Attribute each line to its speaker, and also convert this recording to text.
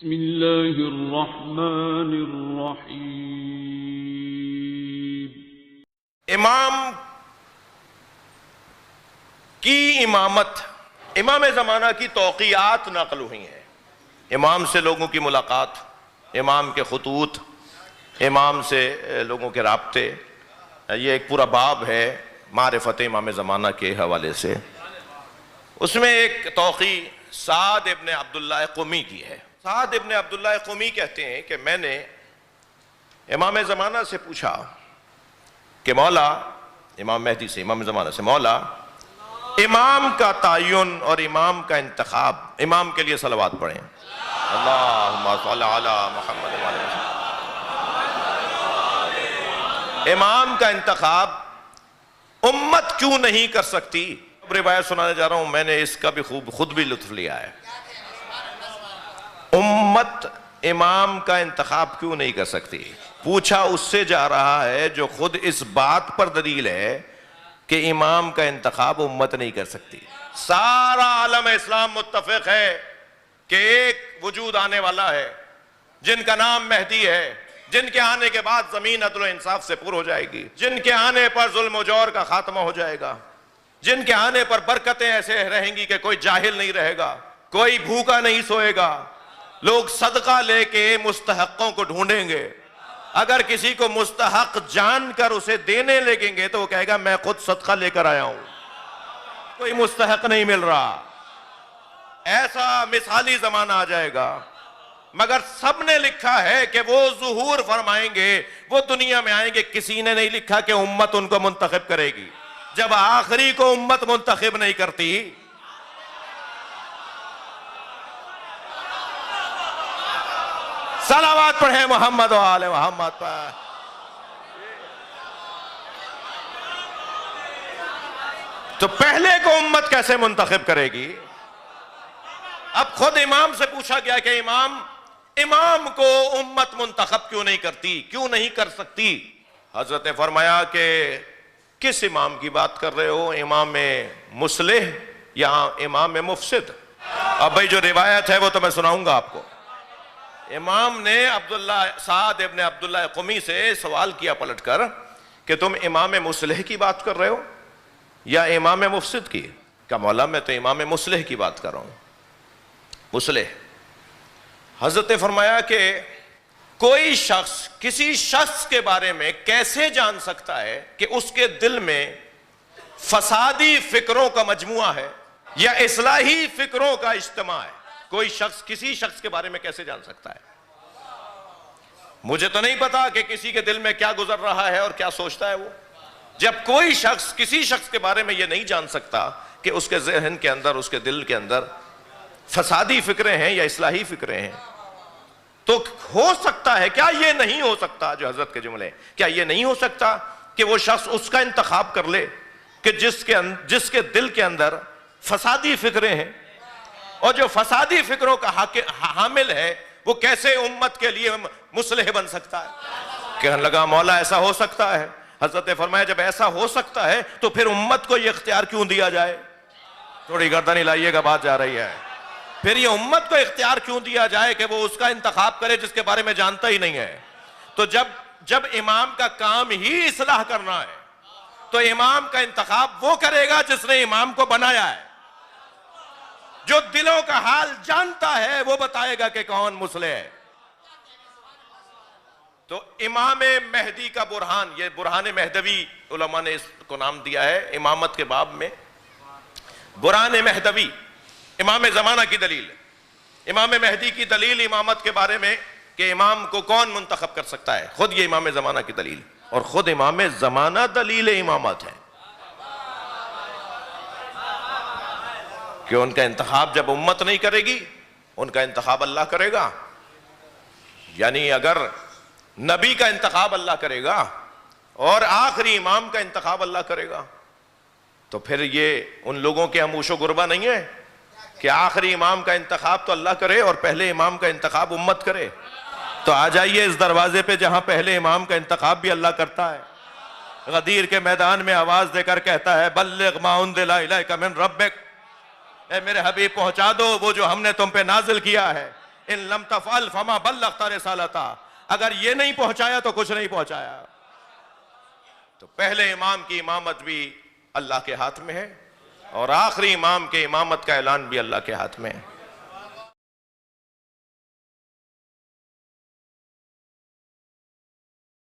Speaker 1: بسم اللہ الرحمن الرحیم۔
Speaker 2: امام کی امامت، امام زمانہ کی توقیعات نقل ہوئی ہیں۔ امام سے لوگوں کی ملاقات، امام کے خطوط، امام سے لوگوں کے رابطے، یہ ایک پورا باب ہے معرفت امام زمانہ کے حوالے سے۔ اس میں ایک توقیع سعد ابن عبداللہ قمی کی ہے۔ سعد ابن عبداللہ قمی کہتے ہیں کہ میں نے امام زمانہ سے پوچھا کہ مولا، امام مہدی سے، امام زمانہ سے، مولا امام کا تعین اور امام کا انتخاب، امام کے لیے صلوات پڑھیں، اللہم صل علی محمد وعلی محمد۔ امام کا انتخاب امت کیوں نہیں کر سکتی؟ روایت سنانے جا رہا ہوں، میں نے اس کا بھی خود بھی لطف لیا ہے۔ امت امام کا انتخاب کیوں نہیں کر سکتی؟ پوچھا اس سے جا رہا ہے جو خود اس بات پر دلیل ہے کہ امام کا انتخاب امت نہیں کر سکتی۔ سارا عالم اسلام متفق ہے کہ ایک وجود آنے والا ہے جن کا نام مہدی ہے، جن کے آنے کے بعد زمین عدل و انصاف سے پر ہو جائے گی، جن کے آنے پر ظلم و جور کا خاتمہ ہو جائے گا، جن کے آنے پر برکتیں ایسے رہیں گی کہ کوئی جاہل نہیں رہے گا، کوئی بھوکا نہیں سوئے گا، لوگ صدقہ لے کے مستحقوں کو ڈھونڈیں گے۔ اگر کسی کو مستحق جان کر اسے دینے لگیں گے تو وہ کہے گا میں خود صدقہ لے کر آیا ہوں، کوئی مستحق نہیں مل رہا۔ ایسا مثالی زمانہ آ جائے گا، مگر سب نے لکھا ہے کہ وہ ظہور فرمائیں گے، وہ دنیا میں آئیں گے۔ کسی نے نہیں لکھا کہ امت ان کو منتخب کرے گی۔ جب آخری کو امت منتخب نہیں کرتی، صلوات پڑھیں محمد و آل محمد پر۔ تو پہلے کو امت کیسے منتخب کرے گی؟ اب خود امام سے پوچھا گیا کہ امام کو امت منتخب کیوں نہیں کرتی، کیوں نہیں کر سکتی؟ حضرت نے فرمایا کہ کس امام کی بات کر رہے ہو، امام مصلح یا امام مفسد؟ اب بھائی جو روایت ہے وہ تو میں سناؤں گا آپ کو۔ امام نے سعد ابن عبداللہ قمی سے سوال کیا پلٹ کر کہ تم امام مصلح کی بات کر رہے ہو یا امام مفسد کی؟ کہا مولا میں تو امام مصلح کی بات کر رہا ہوں۔ مصلح، حضرت نے فرمایا کہ کوئی شخص کسی شخص کے بارے میں کیسے جان سکتا ہے کہ اس کے دل میں فسادی فکروں کا مجموعہ ہے یا اصلاحی فکروں کا اجتماع ہے؟ کوئی شخص کسی شخص کے بارے میں کیسے جان سکتا ہے؟ مجھے تو نہیں پتا کہ کسی کے دل میں کیا گزر رہا ہے اور کیا سوچتا ہے وہ۔ جب کوئی شخص کسی شخص کے بارے میں یہ نہیں جان سکتا کہ اس کے ذہن کے اندر، اس کے دل کے اندر فسادی فکریں ہیں یا اصلاحی فکریں ہیں، تو ہو سکتا ہے، کیا یہ نہیں ہو سکتا، جو حضرت کے جملے، کیا یہ نہیں ہو سکتا کہ وہ شخص اس کا انتخاب کر لے کہ جس کے دل کے اندر فسادی فکریں ہیں، اور جو فسادی فکروں کا حامل ہے وہ کیسے امت کے لیے مصلح بن سکتا ہے؟ کہنے لگا مولا ایسا ہو سکتا ہے۔ حضرت نے فرمایا جب ایسا ہو سکتا ہے تو پھر امت کو یہ اختیار کیوں دیا جائے؟ تھوڑی گردن ہلائیے گا، بات جا رہی ہے۔ پھر یہ امت کو اختیار کیوں دیا جائے کہ وہ اس کا انتخاب کرے جس کے بارے میں جانتا ہی نہیں ہے؟ تو جب امام کا کام ہی اصلاح کرنا ہے تو امام کا انتخاب وہ کرے گا جس نے امام کو بنایا ہے۔ جو دلوں کا حال جانتا ہے وہ بتائے گا کہ کون مصلح ہے۔ تو امام مہدی کا برہان، یہ برہان مہدوی علماء نے اس کو نام دیا ہے امامت کے باب میں۔ برہان مہدوی امام زمانہ کی دلیل، امام مہدی کی دلیل امامت کے بارے میں کہ امام کو کون منتخب کر سکتا ہے، خود یہ امام زمانہ کی دلیل، اور خود امام زمانہ دلیل امامت ہے کہ ان کا انتخاب جب امت نہیں کرے گی، ان کا انتخاب اللہ کرے گا۔ یعنی اگر نبی کا انتخاب اللہ کرے گا اور آخری امام کا انتخاب اللہ کرے گا تو پھر یہ ان لوگوں کے ہموش و غربا نہیں ہے کہ آخری امام کا انتخاب تو اللہ کرے اور پہلے امام کا انتخاب امت کرے۔ تو آ جائیے اس دروازے پہ جہاں پہلے امام کا انتخاب بھی اللہ کرتا ہے۔ غدیر کے میدان میں آواز دے کر کہتا ہے بلغ ما انزل الیک من ربک، اے میرے حبیب پہنچا دو وہ جو ہم نے تم پہ نازل کیا ہے، ان لم تفعل فما بلغت رسالتا، اگر یہ نہیں پہنچایا تو کچھ نہیں پہنچایا۔ تو پہلے امام کی امامت بھی اللہ کے ہاتھ میں ہے، اور آخری امام کے امامت کا اعلان بھی اللہ کے ہاتھ میں ہے۔